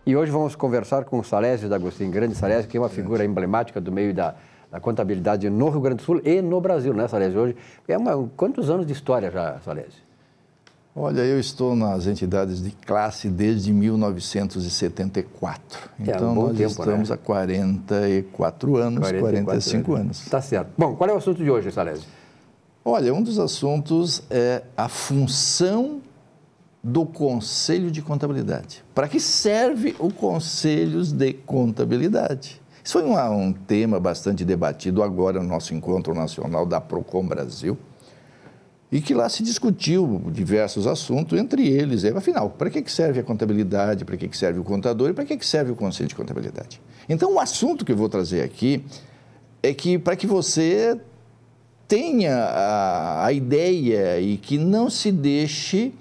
E hoje vamos conversar com o Salésio D'Agostin, grande Salésio, que é uma figura emblemática do meio da contabilidade no Rio Grande do Sul e no Brasil, né, Salésio? Hoje, quantos anos de história já, Salésio? Olha, eu estou nas entidades de classe desde 1974. Então, nós estamos há 44 anos, 45 anos. Tá certo. Bom, qual é o assunto de hoje, Salésio? Olha, um dos assuntos é a função do Conselho de Contabilidade. Para que serve o Conselho de Contabilidade? Isso foi um tema bastante debatido agora no nosso encontro nacional da Procon Brasil, e que lá se discutiu diversos assuntos, entre eles, afinal, para que serve a contabilidade, para que serve o contador e para que serve o Conselho de Contabilidade? Então, o assunto que eu vou trazer aqui é que para que você tenha a ideia e que não se deixe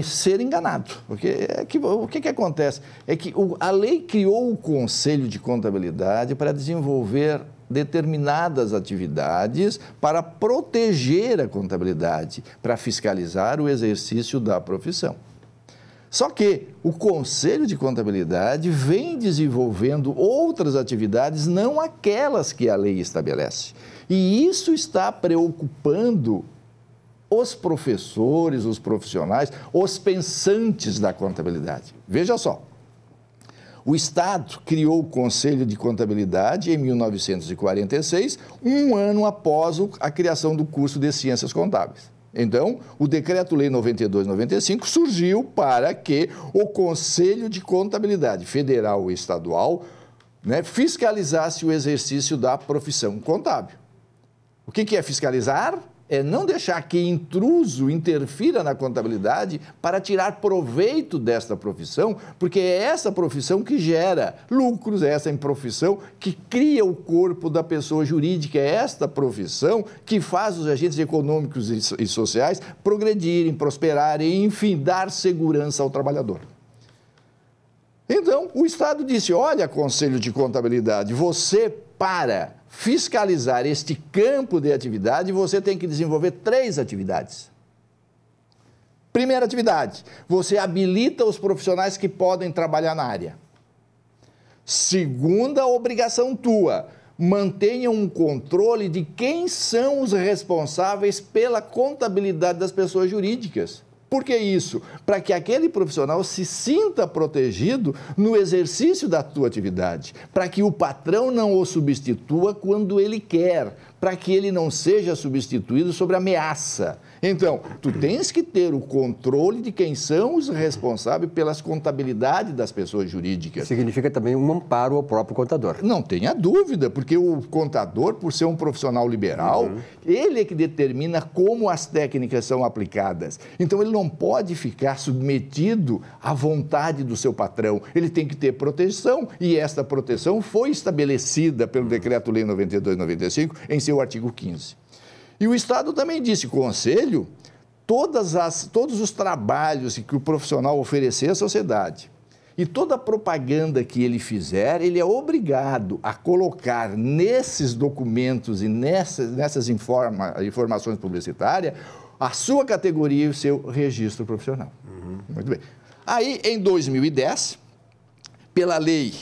ser enganado. Porque o que acontece? É que a lei criou o Conselho de Contabilidade para desenvolver determinadas atividades para proteger a contabilidade, para fiscalizar o exercício da profissão. Só que o Conselho de Contabilidade vem desenvolvendo outras atividades, não aquelas que a lei estabelece. E isso está preocupando os professores, os profissionais, os pensantes da contabilidade. Veja só. O Estado criou o Conselho de Contabilidade em 1946, um ano após a criação do curso de Ciências Contábeis. Então, o Decreto-Lei 92/95 surgiu para que o Conselho de Contabilidade Federal e Estadual, fiscalizasse o exercício da profissão contábil. O que é fiscalizar? É não deixar que intruso interfira na contabilidade para tirar proveito desta profissão, porque é essa profissão que gera lucros, é essa profissão que cria o corpo da pessoa jurídica, é esta profissão que faz os agentes econômicos e sociais progredirem, prosperarem, enfim, dar segurança ao trabalhador. Então, o Estado disse, olha, Conselho de Contabilidade, você para fiscalizar este campo de atividade, você tem que desenvolver 3 atividades. Primeira atividade, você habilita os profissionais que podem trabalhar na área. Segunda obrigação tua, mantenha um controle de quem são os responsáveis pela contabilidade das pessoas jurídicas. Por que isso? Para que aquele profissional se sinta protegido no exercício da tua atividade, para que o patrão não o substitua quando ele quer, para que ele não seja substituído sobre ameaça. Então, tu tens que ter o controle de quem são os responsáveis pelas contabilidades das pessoas jurídicas. Significa também um amparo ao próprio contador. Não tenha dúvida, porque o contador, por ser um profissional liberal, ele é que determina como as técnicas são aplicadas. Então, ele não pode ficar submetido à vontade do seu patrão. Ele tem que ter proteção, e esta proteção foi estabelecida pelo Decreto-Lei 92/95 em seu artigo 15. E o Estado também disse, Conselho, todos os trabalhos que o profissional oferecer à sociedade e toda a propaganda que ele fizer, ele é obrigado a colocar nesses documentos e nessas informações publicitárias a sua categoria e o seu registro profissional. Muito bem. Aí, em 2010, pela lei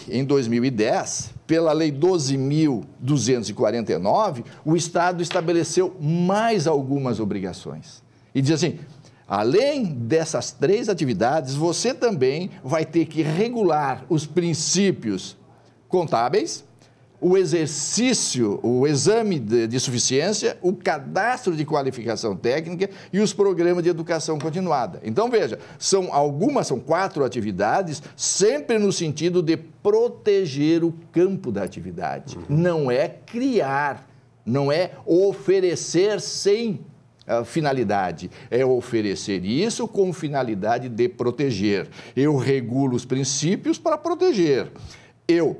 12.249, o Estado estabeleceu mais algumas obrigações. E diz assim, além dessas 3 atividades, você também vai ter que regular os princípios contábeis, o exercício, o exame de suficiência, o cadastro de qualificação técnica e os programas de educação continuada. Então, veja, são 4 atividades, sempre no sentido de proteger o campo da atividade. Não é criar, não é oferecer sem finalidade, é oferecer isso com finalidade de proteger. Eu regulo os princípios para proteger. Eu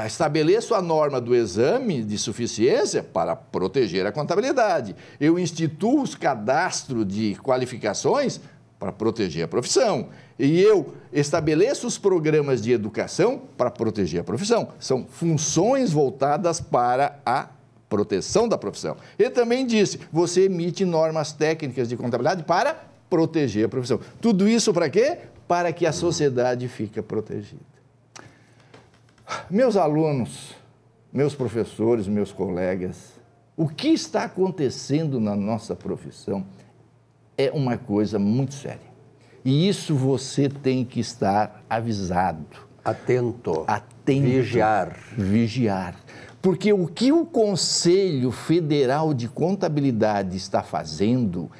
estabeleço a norma do exame de suficiência para proteger a contabilidade. Eu instituo os cadastros de qualificações para proteger a profissão. E eu estabeleço os programas de educação para proteger a profissão. São funções voltadas para a proteção da profissão. Ele também disse, você emite normas técnicas de contabilidade para proteger a profissão. Tudo isso para quê? para que a sociedade fique protegida. Meus alunos, meus professores, meus colegas, o que está acontecendo na nossa profissão é uma coisa muito séria. E isso você tem que estar avisado. Atento. Vigiar. Vigiar. Porque o que o Conselho Federal de Contabilidade está fazendo,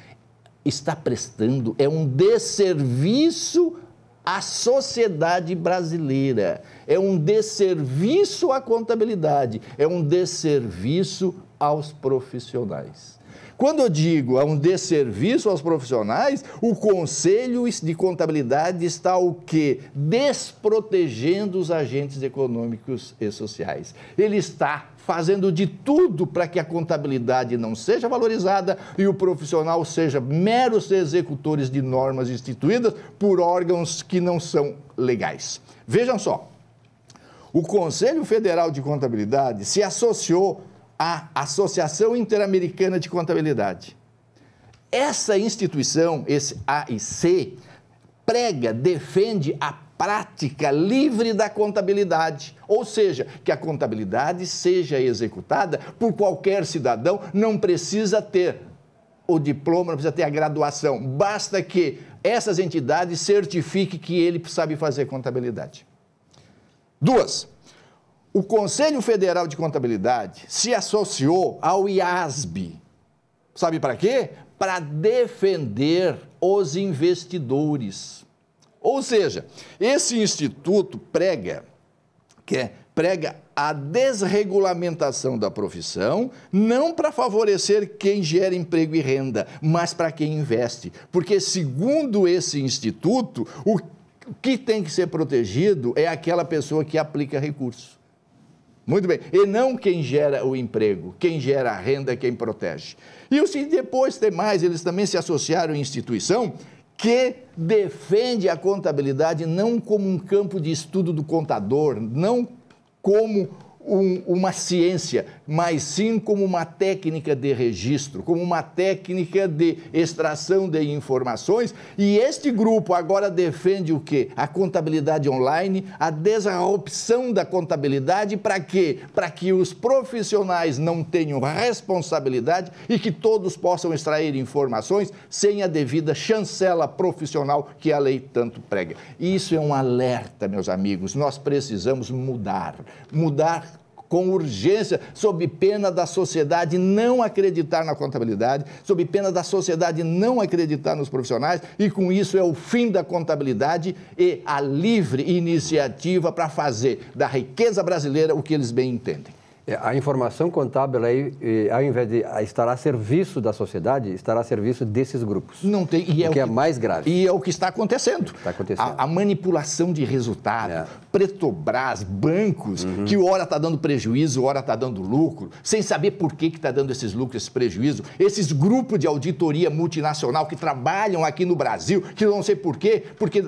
está prestando, é um desserviço à sociedade brasileira, é um desserviço à contabilidade, é um desserviço aos profissionais. Quando eu digo um desserviço aos profissionais, o Conselho de Contabilidade está o quê? Desprotegendo os agentes econômicos e sociais. Ele está fazendo de tudo para que a contabilidade não seja valorizada e o profissional seja meros executores de normas instituídas por órgãos que não são legais. Vejam só, o Conselho Federal de Contabilidade se associou à Associação Interamericana de Contabilidade. Essa instituição, esse AIC, prega, defende a prática livre da contabilidade, ou seja, que a contabilidade seja executada por qualquer cidadão, não precisa ter o diploma, não precisa ter a graduação, basta que essas entidades certifiquem que ele sabe fazer contabilidade. 2. O Conselho Federal de Contabilidade se associou ao IASB. Sabe para quê? Para defender os investidores. Ou seja, esse instituto prega a desregulamentação da profissão, não para favorecer quem gera emprego e renda, mas para quem investe. Porque, segundo esse instituto, o que tem que ser protegido é aquela pessoa que aplica recursos. Muito bem, e não quem gera o emprego, quem gera a renda é quem protege. E depois tem mais, eles também se associaram à instituição que defende a contabilidade não como um campo de estudo do contador, não como uma ciência, mas sim como uma técnica de registro, como uma técnica de extração de informações. E este grupo agora defende o quê? A contabilidade online, a desrupção da contabilidade, para quê? Para que os profissionais não tenham responsabilidade e que todos possam extrair informações sem a devida chancela profissional que a lei tanto prega. Isso é um alerta, meus amigos, nós precisamos mudar com urgência, sob pena da sociedade não acreditar na contabilidade, sob pena da sociedade não acreditar nos profissionais, e com isso é o fim da contabilidade e a livre iniciativa para fazer da riqueza brasileira o que eles bem entendem. A informação contábil aí, ao invés de estar a serviço da sociedade, estará a serviço desses grupos. Não tem, o que é mais grave. E é o que está acontecendo. Está acontecendo. A manipulação de resultado, Petrobras, bancos, que ora está dando prejuízo, ora está dando lucro, sem saber por que está dando esses lucros, esse prejuízo. Esses grupos de auditoria multinacional que trabalham aqui no Brasil, que eu não sei por quê, porque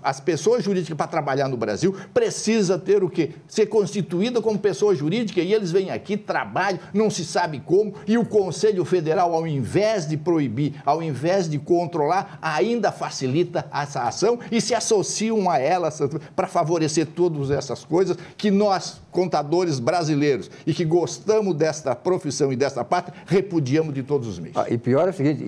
as pessoas jurídicas para trabalhar no Brasil precisa ter o quê? Ser constituída como pessoa jurídica, e eles vêm aqui, trabalham, não se sabe como, e o Conselho Federal, ao invés de proibir, ao invés de controlar, ainda facilita essa ação e se associam a ela para favorecer todas essas coisas que nós, contadores brasileiros, e que gostamos desta profissão e desta pátria, repudiamos de todos os meios. E pior é o seguinte,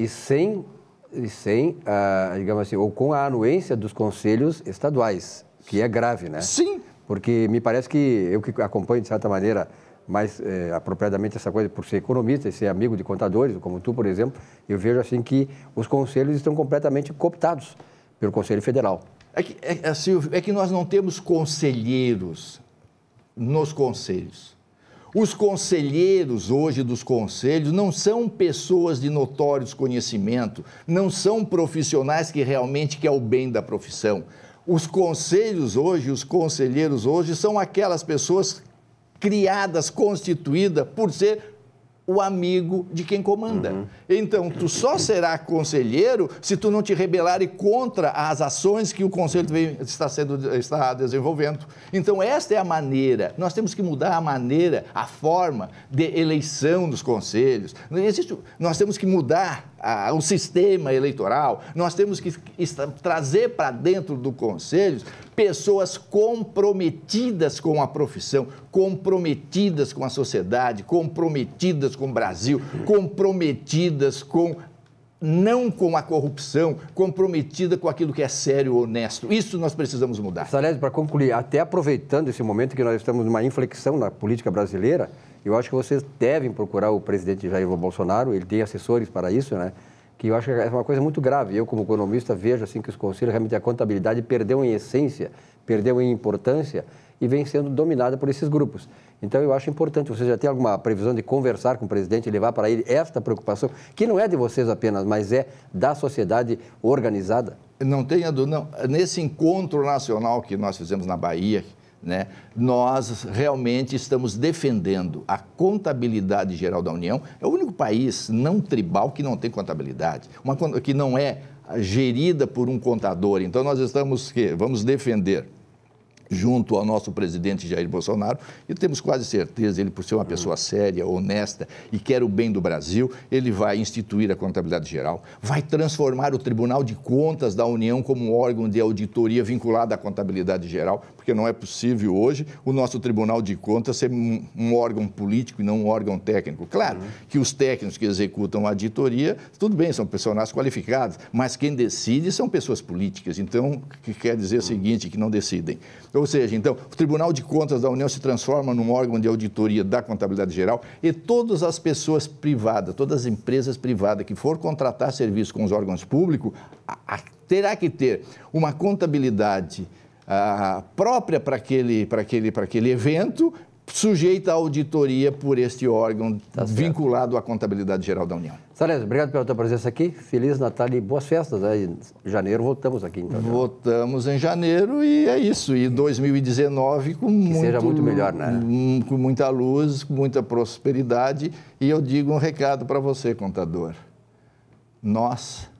digamos assim, ou com a anuência dos conselhos estaduais, que é grave, né? Sim. Porque me parece que eu que acompanho, de certa maneira, mais apropriadamente essa coisa, por ser economista e ser amigo de contadores, como tu, por exemplo, eu vejo assim que os conselhos estão completamente cooptados pelo Conselho Federal. Silvio, é que nós não temos conselheiros nos conselhos. Os conselheiros hoje dos conselhos não são pessoas de notórios conhecimento, não são profissionais que realmente querem o bem da profissão. Os conselhos hoje, os conselheiros hoje, são aquelas pessoas criadas, constituídas por ser o amigo de quem comanda. Então, tu só será conselheiro se tu não te rebelares contra as ações que o conselho está desenvolvendo. Então, esta é a maneira. Nós temos que mudar a maneira, a forma de eleição dos conselhos. Nós temos que mudar o sistema eleitoral, nós temos que trazer para dentro do Conselho pessoas comprometidas com a profissão, comprometidas com a sociedade, comprometidas com o Brasil, comprometidas não com a corrupção, comprometida com aquilo que é sério, honesto. Isso nós precisamos mudar. Salésio, para concluir, até aproveitando esse momento que nós estamos numa inflexão na política brasileira, eu acho que vocês devem procurar o presidente Jair Bolsonaro, ele tem assessores para isso, né? Que eu acho que é uma coisa muito grave. Eu, como economista, vejo assim que os conselhos, realmente a contabilidade perdeu em essência, perdeu em importância e vem sendo dominada por esses grupos. Então, eu acho importante, você já tem alguma previsão de conversar com o presidente e levar para ele esta preocupação, que não é de vocês apenas, mas é da sociedade organizada? Não tenha dúvida, não. Nesse encontro nacional que nós fizemos na Bahia, né, nós realmente estamos defendendo a contabilidade geral da União. É o único país não tribal que não tem contabilidade, que não é gerida por um contador. Então, nós vamos defender junto ao nosso presidente Jair Bolsonaro, e temos quase certeza, ele por ser uma pessoa séria, honesta e quer o bem do Brasil, ele vai instituir a contabilidade geral, vai transformar o Tribunal de Contas da União como um órgão de auditoria vinculado à contabilidade geral, porque não é possível hoje o nosso Tribunal de Contas ser um órgão político e não um órgão técnico. Claro que os técnicos que executam a auditoria, tudo bem, são pessoas qualificadas, mas quem decide são pessoas políticas, então, que quer dizer o seguinte, que não decidem. Ou seja, então, o Tribunal de Contas da União se transforma num órgão de auditoria da contabilidade geral e todas as pessoas privadas, todas as empresas privadas que for contratar serviço com os órgãos públicos, terá que ter uma contabilidade própria para aquele evento, sujeita à auditoria por este órgão vinculado à contabilidade geral da União. Salésio, obrigado pela tua presença aqui. Feliz Natal e boas festas. Em janeiro voltamos aqui. Então, voltamos em janeiro e é isso. E 2019 seja muito melhor, né? Com muita luz, com muita prosperidade. E eu digo um recado para você, contador. Nós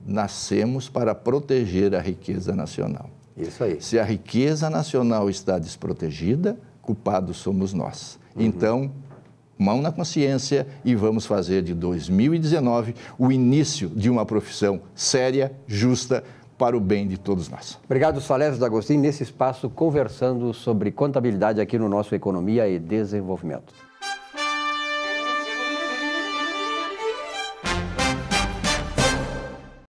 nascemos para proteger a riqueza nacional. Isso aí. Se a riqueza nacional está desprotegida, culpados somos nós. Então, mão na consciência e vamos fazer de 2019 o início de uma profissão séria, justa, para o bem de todos nós. Obrigado, Salésio D'Agostin, nesse espaço conversando sobre contabilidade aqui no nosso Economia e Desenvolvimento.